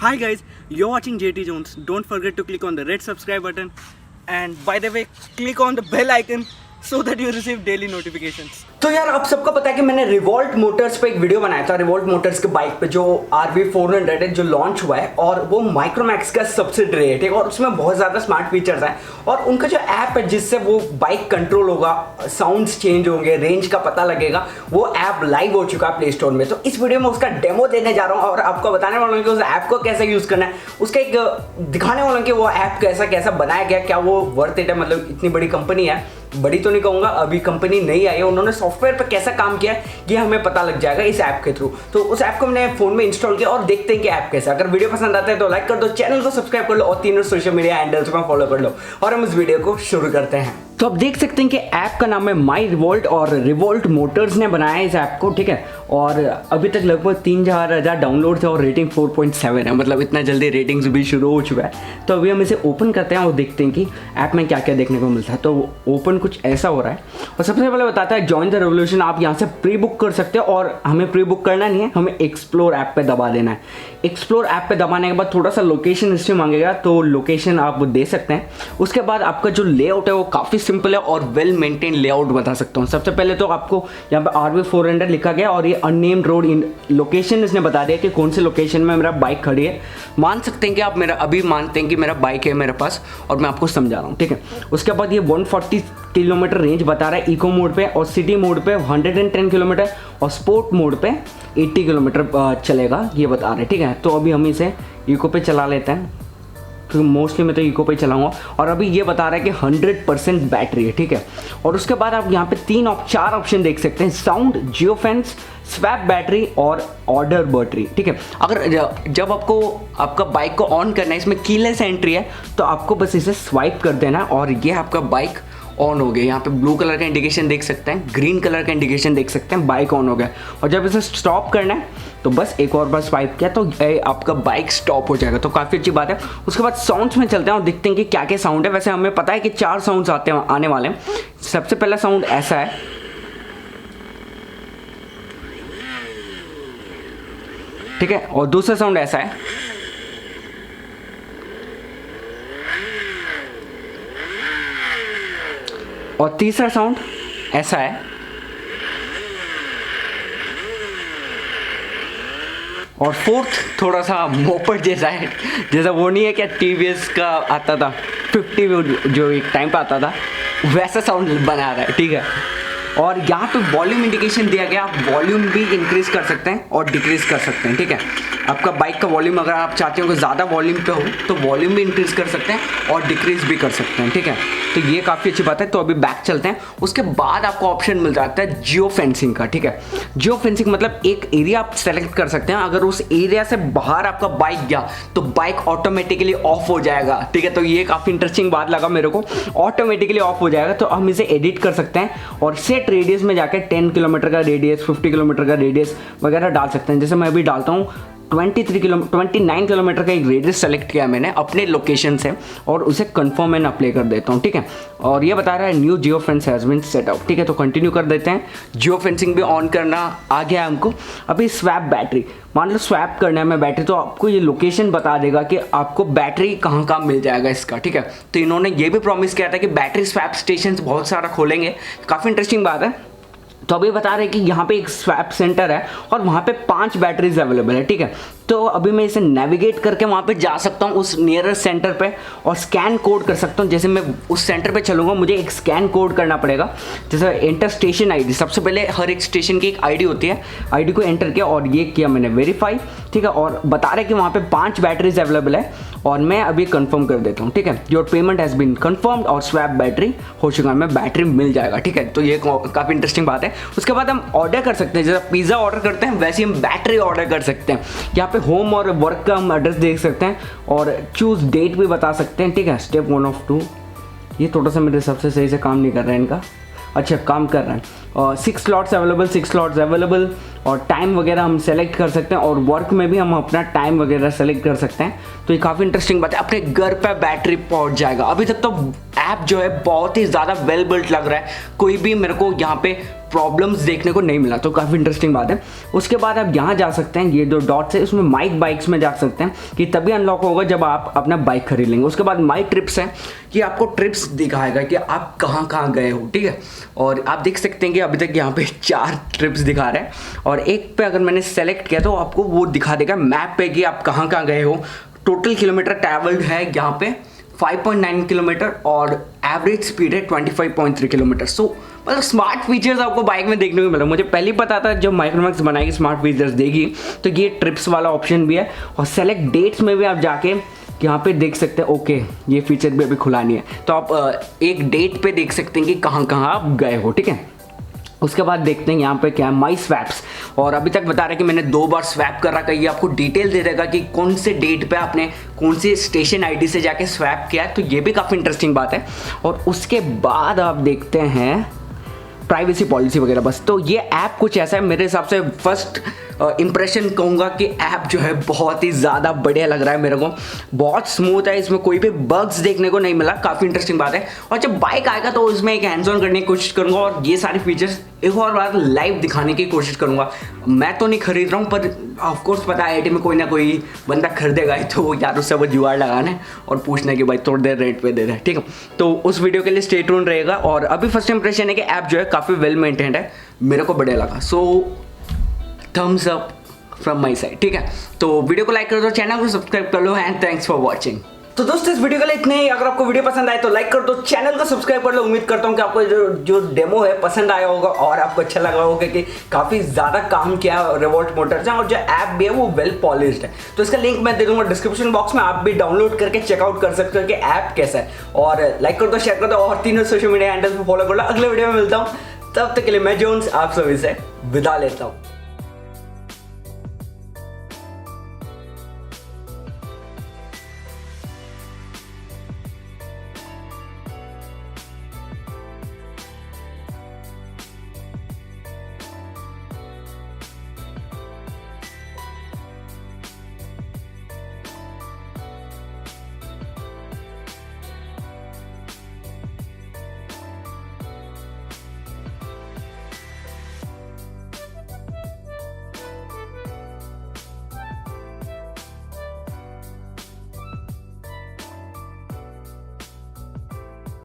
Hi guys, you're watching JT Jones. Don't forget to click on the red subscribe button, and by the way, click on the bell icon so that you receive daily notifications. तो यार आप सबको पता है कि मैंने revolt Motors पे एक वीडियो बनाया था। रिवॉल्ट मोटर्स के बाइक पे जो RV400 है जो लॉन्च हुआ है, और वो माइक्रोमैक्स का सब्सिडरी है, ठीक है। और उसमें बहुत ज़्यादा स्मार्ट फीचर्स हैं, और उनका जो ऐप है जिससे वो बाइक कंट्रोल होगा, साउंड्स चेंज होंगे, रेंज का पता लगेगा, वो ऐप लाइव हो चुका है प्ले स्टोर में। तो इस वीडियो में उसका डेमो देने जा रहा हूँ और आपको बताने वाला हूँ कि उस ऐप को कैसे यूज़ करना है, उसका एक दिखाने वाला हूँ कि वो ऐप कैसा कैसा बनाया गया, क्या वो वर्थ इट है। मतलब इतनी बड़ी कंपनी है, बड़ी तो नहीं कहूँगा, अभी कंपनी नई आई है, उन्होंने सॉफ्टवेयर पर कैसा काम किया है ये हमें पता लग जाएगा इस ऐप के थ्रू। तो उस ऐप को मैंने फ़ोन में इंस्टॉल किया और देखते हैं कि ऐप कैसा। अगर वीडियो पसंद आता है तो लाइक कर दो, चैनल को सब्सक्राइब कर लो और तीनों सोशल मीडिया हैंडल्स में फॉलो कर लो, और हम इस वीडियो को शुरू करते हैं। तो आप देख सकते हैं कि ऐप का नाम है माई रिवॉल्ट, और रिवॉल्ट मोटर्स ने बनाया है इस ऐप को, ठीक है। और अभी तक लगभग 3,000 डाउनलोड्स है और रेटिंग 4.7 है, मतलब इतना जल्दी रेटिंग्स भी शुरू हो चुका है। तो अभी हम इसे ओपन करते हैं और देखते हैं कि ऐप में क्या क्या देखने को मिलता है। तो ओपन कुछ ऐसा हो रहा है, और सबसे पहले बताता है जॉइन द रेवोल्यूशन। आप यहाँ से प्री बुक कर सकते हो, और हमें प्री बुक करना नहीं है, हमें एक्सप्लोर ऐप पे दबा देना है। एक्सप्लोर ऐप पे दबाने के बाद थोड़ा सा लोकेशन हिस्ट्री मांगेगा, तो लोकेशन आप दे सकते हैं। उसके बाद आपका जो लेआउट है वो काफ़ी सिंपल है और वेल मेंटेन लेआउट बता सकता हूँ। सबसे पहले तो आपको यहाँ पे RV400 लिखा गया, और ये अननेम्ड रोड इन लोकेशन इसने बता दिया कि कौन से लोकेशन में मेरा बाइक खड़ी है। मान सकते हैं कि आप मेरा अभी मानते हैं कि मेरा बाइक है मेरे पास, और मैं आपको समझा रहा हूँ, ठीक है। उसके बाद ये 140 किलोमीटर रेंज बता रहा है इको मोड पे, और सिटी मोड पे 110 किलोमीटर, और स्पोर्ट मोड पे 80 किलोमीटर चलेगा, ये बता रहे हैं, ठीक है। तो अभी हम इसे इको पे चला लेते हैं, तो मोस्टली मैं तो इको पे चलाऊंगा। और अभी ये बता रहा है कि 100% बैटरी है, ठीक है। और उसके बाद आप यहाँ पे 4 ऑप्शन देख सकते हैं, साउंड, जियोफेंस, स्वैप बैटरी और ऑर्डर बैटरी, ठीक है। अगर जब आपको आपका बाइक को ऑन करना है, इसमें कीलेस एंट्री है, तो आपको बस इसे स्वाइप कर देना, और ये आपका बाइक ऑन हो गया। यहाँ पे ब्लू कलर का इंडिकेशन देख सकते हैं, ग्रीन कलर का इंडिकेशन देख सकते हैं, बाइक ऑन हो गया। और जब इसे स्टॉप करना है तो बस एक और बार स्वाइप किया तो आपका बाइक स्टॉप हो जाएगा। तो काफ़ी अच्छी बात है। उसके बाद साउंड्स में चलते हैं और देखते हैं कि क्या क्या साउंड है। वैसे हमें पता है कि 4 साउंड्स आने वाले हैं। सबसे पहला साउंड ऐसा है, ठीक है, और दूसरा साउंड ऐसा है, और तीसरा साउंड ऐसा है, और फोर्थ थोड़ा सा मोपेड जैसा है, जैसा वो नहीं है क्या TVS का आता था 50 जो एक टाइम पे आता था, वैसा साउंड बना रहा है, ठीक है। और यहाँ पे वॉल्यूम इंडिकेशन दिया गया, आप वॉल्यूम भी इंक्रीज कर सकते हैं और डिक्रीज कर सकते हैं, ठीक है। आपका बाइक का वॉल्यूम अगर आप चाहते हो कि ज़्यादा वॉल्यूम पे हो तो वॉल्यूम भी इंक्रीज कर सकते हैं और डिक्रीज भी कर सकते हैं, ठीक है। तो ये काफ़ी अच्छी बात है। तो अभी बैक चलते हैं। उसके बाद आपको ऑप्शन मिल जाता है जियो फेंसिंग का, ठीक है। जियो फेंसिंग मतलब एक एरिया आप सेलेक्ट कर सकते हैं, अगर उस एरिया से बाहर आपका बाइक गया तो बाइक ऑटोमेटिकली ऑफ हो जाएगा, ठीक है। तो ये काफ़ी इंटरेस्टिंग बात लगा मेरे को, ऑटोमेटिकली ऑफ हो जाएगा। तो हम इसे एडिट कर सकते हैं और सेट रेडियस में जाकर 10 किलोमीटर का रेडियस, 50 किलोमीटर का रेडियस वगैरह डाल सकते हैं। जैसे मैं अभी डालता हूँ 29 किलोमीटर का एक रेडियस सेलेक्ट किया मैंने अपने लोकेशन से, और उसे कंफर्म एंड अप्लाई कर देता हूँ, ठीक है। और ये बता रहा है new geofence has been set up, ठीक है। तो कंटिन्यू कर देते हैं। जियो फेंसिंग भी ऑन करना आ गया है हमको। अभी स्वैप बैटरी, मान लो स्वैप करना है मैं बैटरी, तो आपको ये लोकेशन बता देगा कि आपको बैटरी कहाँ कहाँ मिल जाएगा इसका, ठीक है। तो इन्होंने ये भी प्रॉमिस किया था कि बैटरी स्वैप स्टेशन बहुत सारा खोलेंगे, काफ़ी इंटरेस्टिंग बात है। तो अभी बता रहे हैं कि यहाँ पे एक स्वैप सेंटर है और वहाँ पे 5 बैटरीज अवेलेबल है, ठीक है। तो अभी मैं इसे नेविगेट करके वहाँ पे जा सकता हूँ उस नियरेस्ट सेंटर पे, और स्कैन कोड कर सकता हूँ। जैसे मैं उस सेंटर पे चलूँगा, मुझे एक स्कैन कोड करना पड़ेगा। जैसे एंटर स्टेशन ID, सबसे पहले हर एक स्टेशन की एक ID होती है, ID को एंटर किया और ये किया मैंने वेरीफाई, ठीक है। और बता रहे कि वहाँ पे 5 बैटरीज अवेलेबल है, और मैं अभी कंफर्म कर देता हूँ, ठीक है। Your payment has been confirmed, और स्वैप बैटरी हो चुका है, हमें बैटरी मिल जाएगा, ठीक है। तो ये काफ़ी इंटरेस्टिंग बात है। उसके बाद हम ऑर्डर कर सकते हैं, जैसे पिज़्ज़ा ऑर्डर करते हैं वैसे हम बैटरी ऑर्डर कर सकते हैं। यहाँ पे होम और वर्क का हम एड्रेस देख सकते हैं, और चूज डेट भी बता सकते हैं, ठीक है। स्टेप 1 of 2, ये थोड़ा सा मेरे हिसाब से सही से काम नहीं कर रहा है इनका, अच्छा काम कर रहा है। 6 स्लॉट्स अवेलेबल, और टाइम वगैरह हम सेलेक्ट कर सकते हैं, और वर्क में भी हम अपना टाइम वगैरह सेलेक्ट कर सकते हैं। तो ये काफ़ी इंटरेस्टिंग बात है, अपने घर पे बैटरी पहुंच जाएगा। अभी तक तो ऐप जो है बहुत ही ज़्यादा वेल बिल्ट लग रहा है, कोई भी मेरे को यहाँ पे प्रॉब्लम्स देखने को नहीं मिला, तो काफ़ी इंटरेस्टिंग बात है। उसके बाद आप यहाँ जा सकते हैं, ये जो डॉट्स है इसमें माइक बाइक्स में जा सकते हैं कि तभी अनलॉक होगा जब आप अपना बाइक खरीद लेंगे। उसके बाद माई ट्रिप्स है कि आपको ट्रिप्स दिखाएगा कि आप कहाँ कहाँ गए हो, ठीक है। और आप देख सकते हैं कि अभी तक यहाँ पे 4 ट्रिप्स दिखा रहा है और एक पे अगर मैंने सेलेक्ट किया तो आपको वो दिखा देगा मैप पे कि आप कहाँ कहाँ गए हो। टोटल किलोमीटर ट्रैवल्ड है यहाँ पे 5.9 किलोमीटर और एवरेज स्पीड है 25.3 किलोमीटर। सो मतलब स्मार्ट फीचर्स आपको बाइक में देखने को मिला। मुझे पहले ही पता था जब माइक्रोमैक्स बनाएगी स्मार्ट फीचर्स देगी तो ये ट्रिप्स वाला ऑप्शन भी है। और सेलेक्ट डेट्स में भी आप जाके यहाँ पे देख सकते हैं, ओके ये फीचर भी अभी खुला नहीं है, तो आप एक डेट पे देख सकते हैं कि कहाँ कहाँ आप गए हो, ठीक है। उसके बाद देखते हैं यहाँ पे क्या है, माई स्वैप्स। और अभी तक बता रहा है कि मैंने 2 बार स्वैप कर रखा है। ये आपको डिटेल दे देगा कि कौन से डेट पे आपने कौन से स्टेशन आईडी से जाके स्वैप किया है, तो ये भी काफ़ी इंटरेस्टिंग बात है। और उसके बाद आप देखते हैं प्राइवेसी पॉलिसी वगैरह बस। तो ये ऐप कुछ ऐसा है, मेरे हिसाब से फर्स्ट इंप्रेशन कहूँगा कि ऐप जो है बहुत ही ज़्यादा बढ़िया लग रहा है मेरे को, बहुत स्मूथ है, इसमें कोई भी बग्स देखने को नहीं मिला, काफ़ी इंटरेस्टिंग बात है। और जब बाइक आएगा तो उसमें एक हैंड्स ऑन करने की कोशिश करूँगा और ये सारे फीचर्स एक और बार लाइव दिखाने की कोशिश करूँगा। मैं तो नहीं खरीद रहा हूँ, पर ऑफकोर्स पता है IT में कोई ना कोई बंदा खरीदेगा तो यार उससे वो जुगाड़ लगाना है और पूछना है कि भाई थोड़ी देर रेट पे दे दे, ठीक है। तो उस वीडियो के लिए स्टे ट्यून्ड रहेगा। और अभी फर्स्ट इंप्रेशन है कि ऐप जो है काफ़ी वेल मेंटेन्ड है, मेरे को बढ़िया लगा। सो Thums up from my side, ठीक है। तो वीडियो को लाइक कर दो, चैनल को सब्सक्राइब कर लो एंड थैंक्स फॉर वॉचिंग। तो दोस्तों इस वीडियो के लिए इतने ही। अगर आपको वीडियो पसंद आए तो लाइक कर दो, चैनल को सब्सक्राइब कर लो। उम्मीद करता हूँ कि आपको जो डेमो है पसंद आया होगा और आपको अच्छा लगा होगा कि काफ़ी ज़्यादा काम किया रिवोल्ट मोटर्स है और जो ऐप भी है वो वेल पॉलिश्ड है। तो इसका लिंक मैं दे दूंगा डिस्क्रिप्शन बॉक्स में, आप भी डाउनलोड करके चेकआउट कर सकते हो कि ऐप कैसा है। और लाइक कर दो, शेयर कर दो और तीनों सोशल मीडिया हैंडल्स पर फॉलो कर लो। अगले वीडियो में मिलता हूँ, तब तक के लिए मैं जोन्स आप सभी से विदा लेता हूँ।